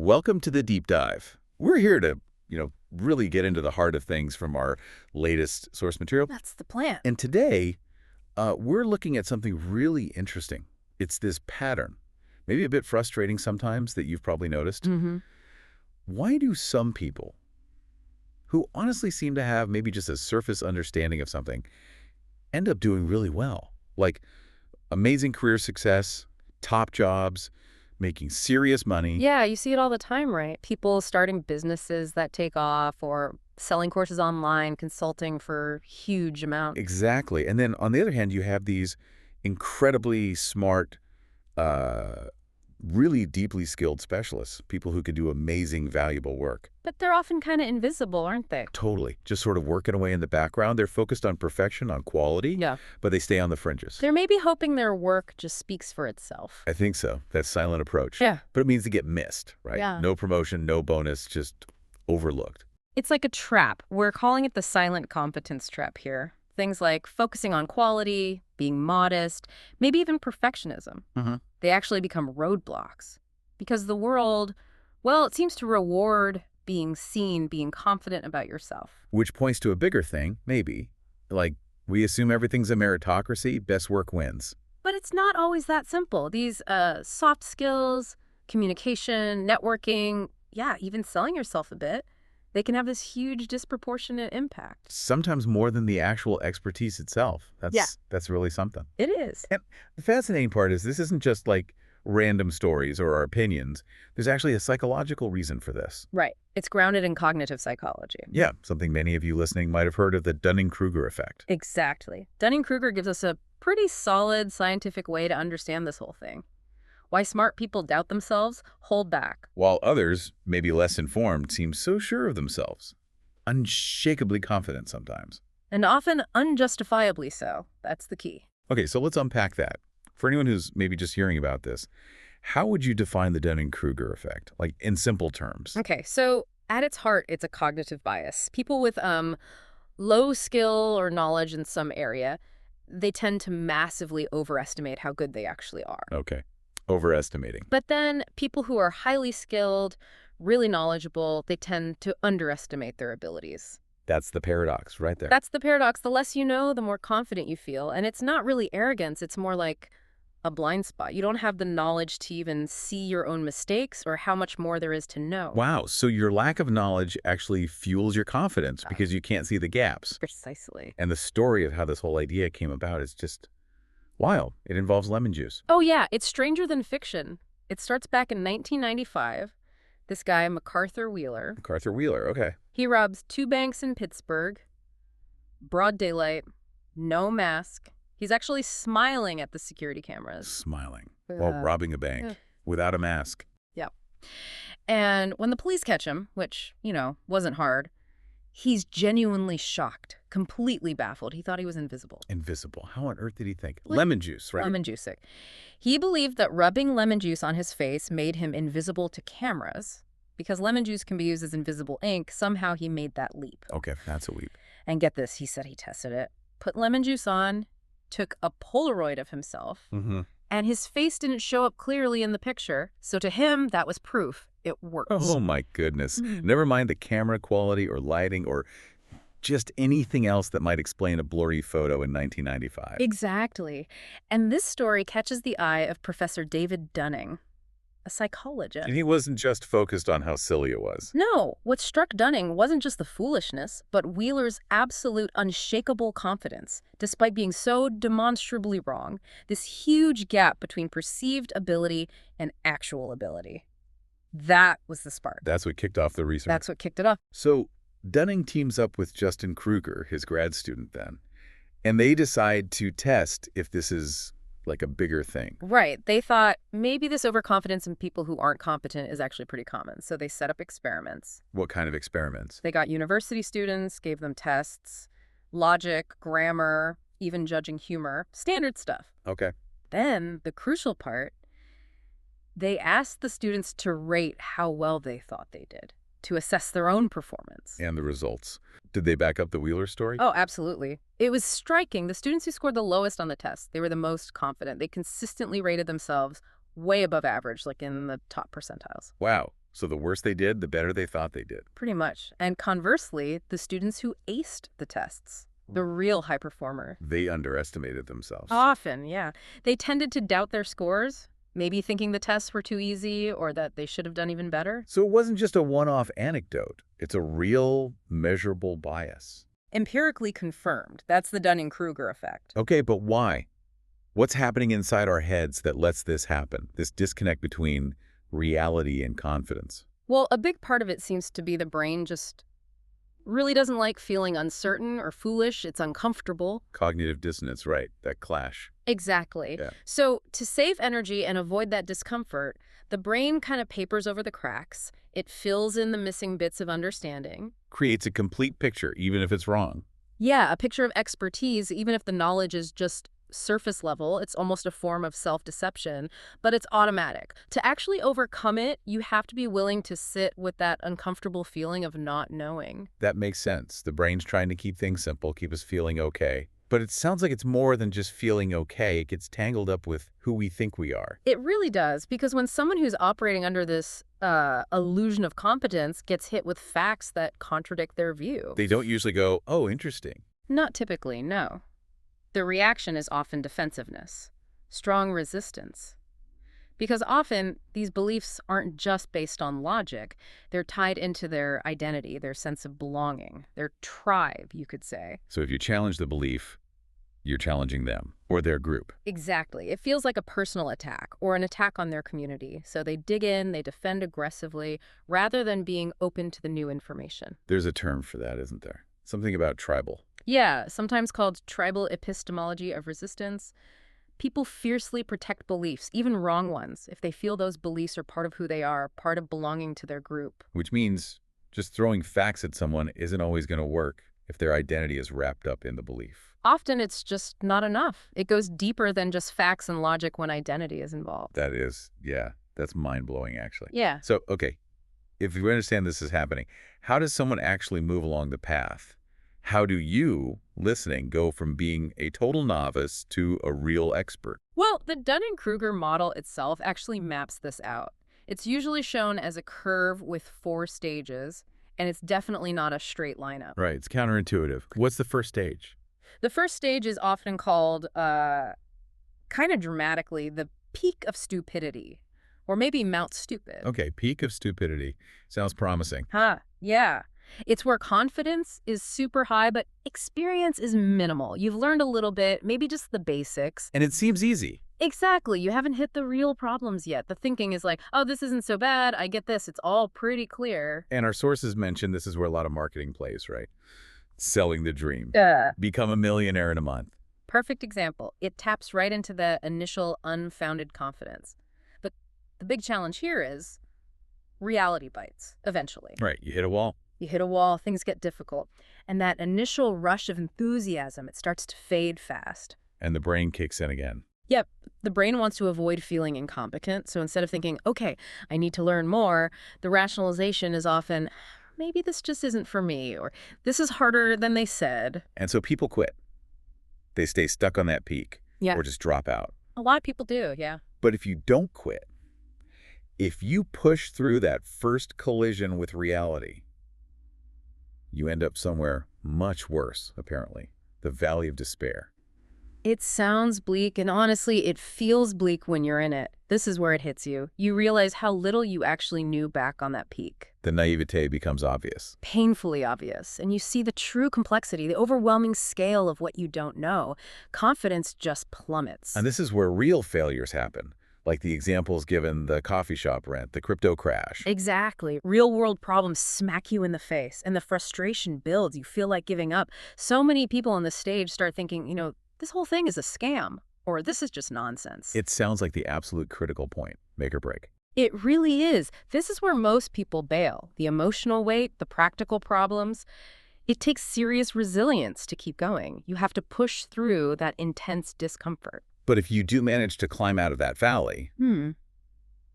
Welcome to the deep dive. We're here to, really get into the heart of things from our latest source material. That's the plan. And today, we're looking at something really interesting. It's this pattern, maybe a bit frustrating sometimes, that you've probably noticed. Mm-hmm. Why do some people, who honestly seem to have maybe just a surface understanding of something, end up doing really well? Like amazing career success, top jobs, making serious money. Yeah, you see it all the time, right? People starting businesses that take off or selling courses online, consulting for huge amounts. Exactly. And then on the other hand, you have these incredibly smart, really deeply skilled specialists, people who could do amazing, valuable work. But they're often kind of invisible, aren't they? Totally. Just sort of working away in the background. They're focused on perfection, on quality, Yeah. but they stay on the fringes. They're maybe hoping their work just speaks for itself. I think so. That silent approach. Yeah. But it means to get missed, right? Yeah. No promotion, no bonus, just overlooked. It's like a trap. We're calling it the silent competence trap here. Things like focusing on quality, being modest, maybe even perfectionism. Mm-hmm. They actually become roadblocks. Because the world, well, it seems to reward being seen, being confident about yourself. Which points to a bigger thing, maybe. Like, we assume everything's a meritocracy, best work wins. But it's not always that simple. These soft skills, communication, networking, yeah, even selling yourself a bit, they can have this huge disproportionate impact. Sometimes more than the actual expertise itself. That's really something. It is. And the fascinating part is this isn't just like random stories or our opinions. There's actually a psychological reason for this. Right. It's grounded in cognitive psychology. Yeah, something many of you listening might have heard of, the Dunning-Kruger Effect. Exactly. Dunning-Kruger gives us a pretty solid scientific way to understand this whole thing. Why smart people doubt themselves, hold back. While others, maybe less informed, seem so sure of themselves. Unshakably confident sometimes. And often unjustifiably so. That's the key. Okay, so let's unpack that. For anyone who's maybe just hearing about this, how would you define the Dunning-Kruger effect, like in simple terms? Okay, so at its heart, it's a cognitive bias. People with low skill or knowledge in some area, they tend to massively overestimate how good they actually are. Okay, overestimating. But then people who are highly skilled, really knowledgeable, they tend to underestimate their abilities. That's the paradox right there. That's the paradox. The less you know, the more confident you feel. And it's not really arrogance. It's more like a blind spot. You don't have the knowledge to even see your own mistakes or how much more there is to know. Wow, so your lack of knowledge actually fuels your confidence because you can't see the gaps. Precisely. And the story of how this whole idea came about is just wild. It involves lemon juice. Oh, yeah. It's stranger than fiction. It starts back in 1995. This guy, MacArthur Wheeler, Okay. he robs two banks in Pittsburgh. Broad daylight. No mask. He's actually smiling at the security cameras. Smiling while robbing a bank yeah. without a mask. Yep. And when the police catch him, which, wasn't hard, he's genuinely shocked, completely baffled. He thought he was invisible. Invisible. How on earth did he think? Lemon juice, right? Lemon juice. He believed that rubbing lemon juice on his face made him invisible to cameras. Because lemon juice can be used as invisible ink, somehow he made that leap. Okay, that's a leap. And get this, he said he tested it. Put lemon juice on, took a Polaroid of himself, and his face didn't show up clearly in the picture. So to him, that was proof. It works. Oh, my goodness. Never mind the camera quality or lighting or just anything else that might explain a blurry photo in 1995. Exactly. And this story catches the eye of Professor David Dunning, a psychologist. And he wasn't just focused on how silly it was. No, what struck Dunning wasn't just the foolishness, but Wheeler's absolute unshakable confidence. Despite being so demonstrably wrong, this huge gap between perceived ability and actual ability. That was the spark. That's what kicked off the research. That's what kicked it off. So Dunning teams up with Justin Kruger, his grad student then, and they decide to test if this is like a bigger thing. Right. They thought maybe this overconfidence in people who aren't competent is actually pretty common. So they set up experiments. What kind of experiments? They got university students, gave them tests, logic, grammar, even judging humor, standard stuff. Okay. Then the crucial part, they asked the students to rate how well they thought they did, to assess their own performance. And the results. Did they back up the Wheeler story? Oh, absolutely. It was striking. The students who scored the lowest on the test, they were the most confident. They consistently rated themselves way above average, like in the top percentiles. Wow. So the worse they did, the better they thought they did. Pretty much. And conversely, the students who aced the tests, the real high performer. They underestimated themselves. Often, yeah. They tended to doubt their scores, maybe thinking the tests were too easy or that they should have done even better. So it wasn't just a one-off anecdote. It's a real, measurable bias. Empirically confirmed. That's the Dunning-Kruger effect. Okay, but why? What's happening inside our heads that lets this happen, this disconnect between reality and confidence? Well, a big part of it seems to be the brain just really doesn't like feeling uncertain or foolish. It's uncomfortable. Cognitive dissonance, right, that clash. Exactly. Yeah. So to save energy and avoid that discomfort, the brain kind of papers over the cracks. It fills in the missing bits of understanding. Creates a complete picture, even if it's wrong. Yeah, a picture of expertise, even if the knowledge is just surface level. It's almost a form of self-deception, but it's automatic. To actually overcome it, you have to be willing to sit with that uncomfortable feeling of not knowing. That makes sense. The brain's trying to keep things simple, keep us feeling okay. But it sounds like it's more than just feeling okay. It gets tangled up with who we think we are. It really does, because when someone who's operating under this illusion of competence gets hit with facts that contradict their view. They don't usually go, oh, interesting. Not typically, no. The reaction is often defensiveness, strong resistance. Because often, these beliefs aren't just based on logic. They're tied into their identity, their sense of belonging, their tribe, you could say. So if you challenge the belief, you're challenging them or their group. Exactly. It feels like a personal attack or an attack on their community. So they dig in, they defend aggressively, rather than being open to the new information. There's a term for that, isn't there? Something about tribal. Yeah, sometimes called tribal epistemology of resistance. People fiercely protect beliefs, even wrong ones, if they feel those beliefs are part of who they are, part of belonging to their group. Which means just throwing facts at someone isn't always going to work if their identity is wrapped up in the belief. Often it's just not enough. It goes deeper than just facts and logic when identity is involved. That is, yeah, that's mind-blowing, actually. Yeah. So, okay, if you understand this is happening, how does someone actually move along the path? How do you, listening, go from being a total novice to a real expert? Well, the Dunning-Kruger model itself actually maps this out. It's usually shown as a curve with 4 stages, and it's definitely not a straight line up. Right, it's counterintuitive. What's the first stage? The first stage is often called, kind of dramatically, the peak of stupidity, or maybe Mount Stupid. Okay, peak of stupidity. Sounds promising. Yeah. It's where confidence is super high, but experience is minimal. You've learned a little bit, maybe just the basics. And it seems easy. Exactly. You haven't hit the real problems yet. The thinking is like, oh, this isn't so bad. I get this. It's all pretty clear. And our sources mentioned this is where a lot of marketing plays, right? Selling the dream. Become a millionaire in a month. Perfect example. It taps right into the initial unfounded confidence. But the big challenge here is reality bites, eventually. Right, you hit a wall. You hit a wall, things get difficult. And that initial rush of enthusiasm, it starts to fade fast. And the brain kicks in again. Yep, the brain wants to avoid feeling incompetent. So instead of thinking, okay, I need to learn more, the rationalization is often, maybe this just isn't for me, or this is harder than they said. And so people quit. They stay stuck on that peak. Yeah. Or just drop out. A lot of people do, yeah. But if you don't quit, if you push through that first collision with reality, you end up somewhere much worse, apparently. The valley of despair. It sounds bleak, and honestly, it feels bleak when you're in it. This is where it hits you. You realize how little you actually knew back on that peak. The naivete becomes obvious. Painfully obvious. And you see the true complexity, the overwhelming scale of what you don't know. Confidence just plummets. And this is where real failures happen. Like the examples given, the coffee shop rent, the crypto crash. Exactly. Real-world problems smack you in the face, and the frustration builds. You feel like giving up. So many people on the stage start thinking, this whole thing is a scam, or this is just nonsense. It sounds like the absolute critical point, make or break. It really is. This is where most people bail. The emotional weight, the practical problems. It takes serious resilience to keep going. You have to push through that intense discomfort. But if you do manage to climb out of that valley,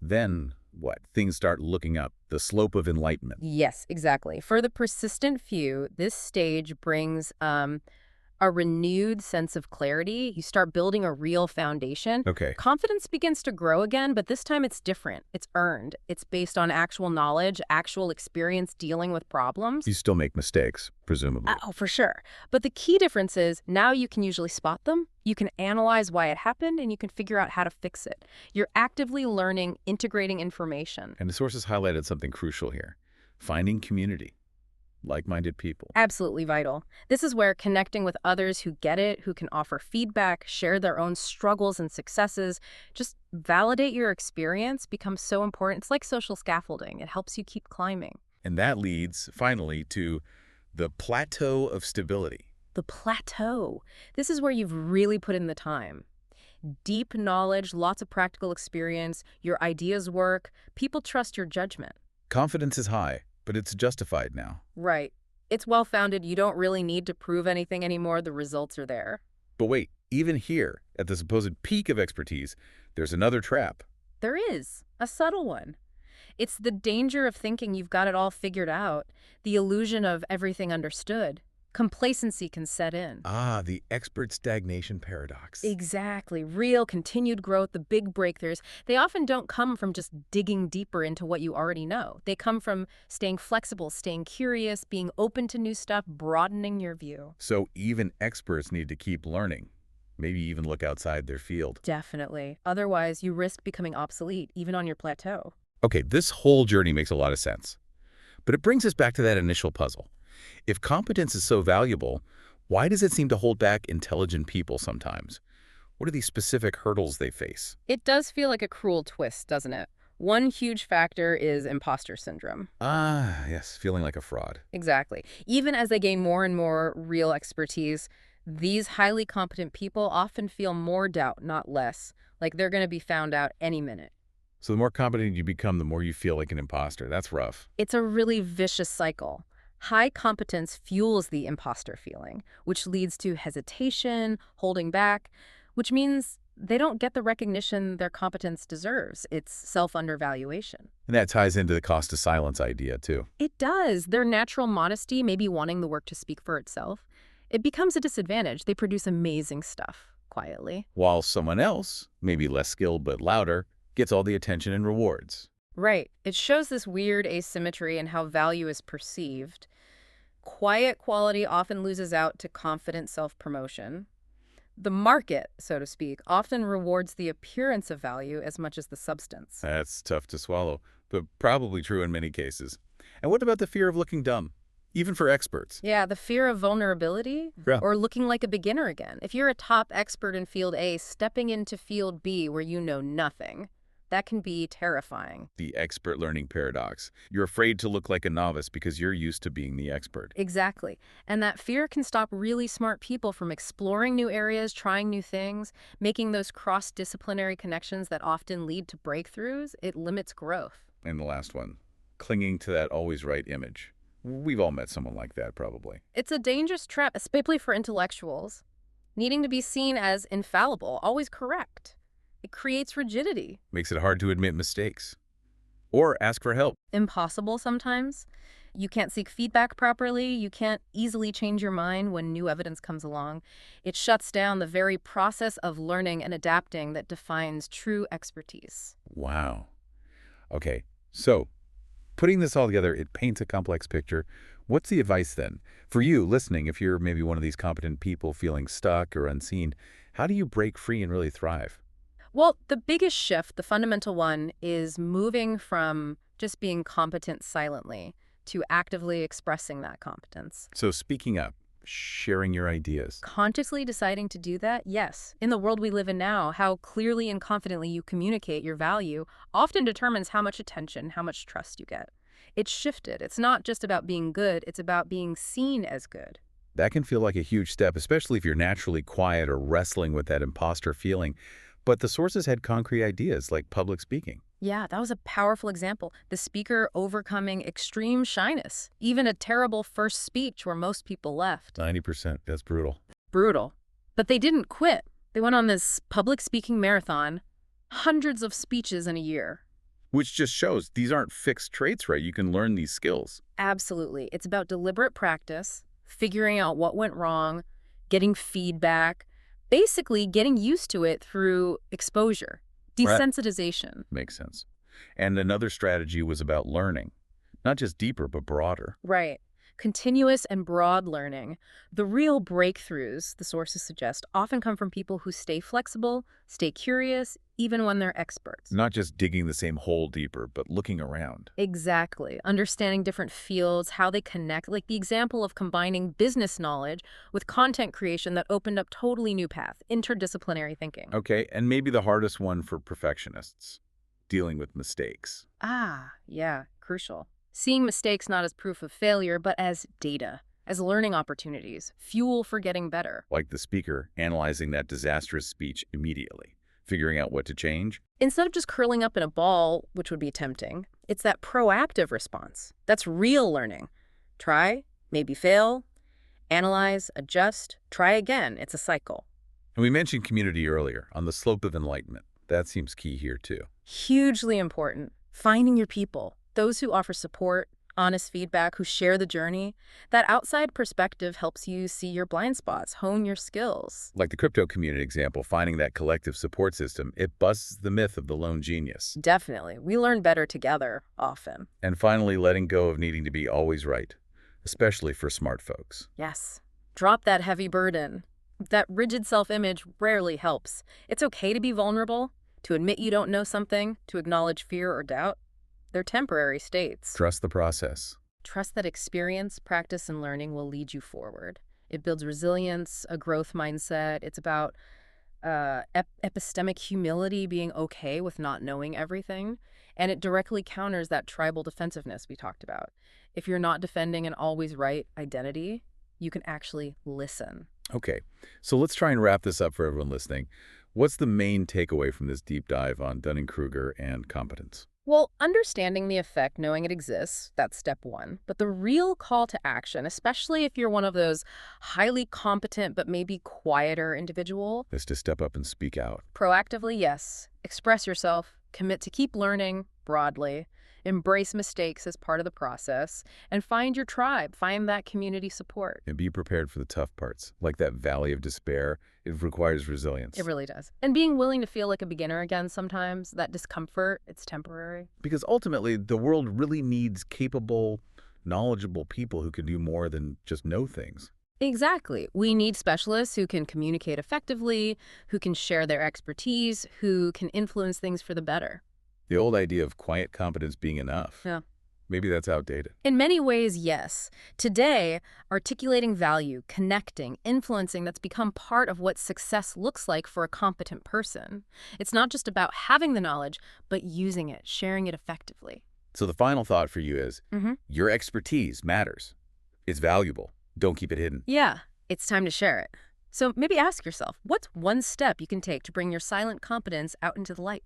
then what? Things start looking up, the slope of enlightenment. Yes, exactly. For the persistent few, this stage brings a renewed sense of clarity. You start building a real foundation. Okay. Confidence begins to grow again, but this time it's different. It's earned. It's based on actual knowledge, actual experience dealing with problems. You still make mistakes, presumably. Oh, for sure. But the key difference is now you can usually spot them, you can analyze why it happened, and you can figure out how to fix it. You're actively learning, integrating information. And the sources highlighted something crucial here. Finding community. Like-minded people. Absolutely vital. This is where connecting with others who get it, who can offer feedback, share their own struggles and successes, just validate your experience becomes so important. It's like social scaffolding. It helps you keep climbing. And that leads, finally, to the plateau of stability. The plateau. This is where you've really put in the time. Deep knowledge, lots of practical experience, your ideas work, people trust your judgment. Confidence is high, but it's justified now. Right. It's well-founded. You don't really need to prove anything anymore. The results are there. But wait, even here, at the supposed peak of expertise, there's another trap. There is. A subtle one. It's the danger of thinking you've got it all figured out, the illusion of everything understood. Complacency can set in. Ah, the expert stagnation paradox. Exactly. Real continued growth, the big breakthroughs, they often don't come from just digging deeper into what you already know. They come from staying flexible, staying curious, being open to new stuff, broadening your view. So even experts need to keep learning, maybe even look outside their field. Definitely. Otherwise, you risk becoming obsolete, even on your plateau. Okay, this whole journey makes a lot of sense. But it brings us back to that initial puzzle. If competence is so valuable, why does it seem to hold back intelligent people sometimes? What are these specific hurdles they face? It does feel like a cruel twist, doesn't it? One huge factor is imposter syndrome. Ah, yes, feeling like a fraud. Exactly. Even as they gain more and more real expertise, these highly competent people often feel more doubt, not less, like they're going to be found out any minute. So the more competent you become, the more you feel like an imposter. That's rough. It's a really vicious cycle. High competence fuels the imposter feeling, which leads to hesitation, holding back, which means they don't get the recognition their competence deserves. It's self-undervaluation. And that ties into the cost of silence idea, too. It does. Their natural modesty, maybe wanting the work to speak for itself, it becomes a disadvantage. They produce amazing stuff, quietly. While someone else, maybe less skilled but louder, gets all the attention and rewards. Right. It shows this weird asymmetry in how value is perceived. Quiet quality often loses out to confident self-promotion. The market, so to speak, often rewards the appearance of value as much as the substance. That's tough to swallow, but probably true in many cases. And what about the fear of looking dumb, even for experts? Yeah, the fear of vulnerability Yeah. or looking like a beginner again. If you're a top expert in field A, stepping into field B where you know nothing, that can be terrifying. The expert learning paradox. You're afraid to look like a novice because you're used to being the expert. Exactly. And that fear can stop really smart people from exploring new areas, trying new things, making those cross-disciplinary connections that often lead to breakthroughs. It limits growth. And the last one, clinging to that always right image. We've all met someone like that, probably. It's a dangerous trap, especially for intellectuals, needing to be seen as infallible, always correct. It creates rigidity. Makes it hard to admit mistakes. Or ask for help. Impossible sometimes. You can't seek feedback properly. You can't easily change your mind when new evidence comes along. It shuts down the very process of learning and adapting that defines true expertise. Wow. Okay, so putting this all together, it paints a complex picture. What's the advice then? For you listening, if you're maybe one of these competent people feeling stuck or unseen, how do you break free and really thrive? Well, the biggest shift, the fundamental one, is moving from just being competent silently to actively expressing that competence. So speaking up, sharing your ideas. Consciously deciding to do that, yes. In the world we live in now, how clearly and confidently you communicate your value often determines how much attention, how much trust you get. It's shifted. It's not just about being good, it's about being seen as good. That can feel like a huge step, especially if you're naturally quiet or wrestling with that imposter feeling. But the sources had concrete ideas like public speaking. Yeah, that was a powerful example. The speaker overcoming extreme shyness, even a terrible first speech where most people left. 90%, that's brutal. Brutal. But they didn't quit. They went on this public speaking marathon, hundreds of speeches in a year. Which just shows these aren't fixed traits, right? You can learn these skills. Absolutely. It's about deliberate practice, figuring out what went wrong, getting feedback, basically getting used to it through exposure, Right. desensitization. Makes sense. And another strategy was about learning, not just deeper, but broader. Right. Continuous and broad learning. The real breakthroughs, the sources suggest, often come from people who stay flexible, stay curious, even when they're experts. Not just digging the same hole deeper, but looking around. Exactly. Understanding different fields, how they connect, like the example of combining business knowledge with content creation that opened up totally new path, interdisciplinary thinking. Okay, and maybe the hardest one for perfectionists, dealing with mistakes. Ah, yeah, crucial. Seeing mistakes not as proof of failure, but as data, as learning opportunities, fuel for getting better. Like the speaker analyzing that disastrous speech immediately, figuring out what to change. Instead of just curling up in a ball, which would be tempting, it's that proactive response. That's real learning. Try, maybe fail, analyze, adjust, try again. It's a cycle. And we mentioned community earlier, on the slope of enlightenment. That seems key here too. Hugely important. Finding your people, those who offer support, honest feedback, who share the journey. That outside perspective helps you see your blind spots, hone your skills. Like the crypto community example, finding that collective support system, it busts the myth of the lone genius. Definitely. We learn better together, often. And finally, letting go of needing to be always right, especially for smart folks. Yes. Drop that heavy burden. That rigid self-image rarely helps. It's okay to be vulnerable, to admit you don't know something, to acknowledge fear or doubt. They're temporary states. Trust the process. Trust that experience, practice, and learning will lead you forward. It builds resilience, a growth mindset. It's about epistemic humility, being okay with not knowing everything. And it directly counters that tribal defensiveness we talked about. If you're not defending an always right identity, you can actually listen. Okay, so let's try and wrap this up for everyone listening. What's the main takeaway from this deep dive on Dunning-Kruger and competence? Well, understanding the effect, knowing it exists, that's step one. But the real call to action, especially if you're one of those highly competent but maybe quieter individual, Is to step up and speak out. proactively, yes. Express yourself, commit to keep learning broadly, embrace mistakes as part of the process, and find your tribe, find that community support. And be prepared for the tough parts. Like that valley of despair, it requires resilience. It really does. And being willing to feel like a beginner again sometimes, that discomfort, it's temporary. Because ultimately, the world really needs capable, knowledgeable people who can do more than just know things. Exactly. We need specialists who can communicate effectively, who can share their expertise, who can influence things for the better. The old idea of quiet competence being enough. Yeah. Maybe that's outdated. In many ways, yes. Today, articulating value, connecting, influencing, that's become part of what success looks like for a competent person. It's not just about having the knowledge, but using it, sharing it effectively. So the final thought for you is, Mm-hmm. your expertise matters. It's valuable. Don't keep it hidden. Yeah, it's time to share it. So maybe ask yourself, what's one step you can take to bring your silent competence out into the light?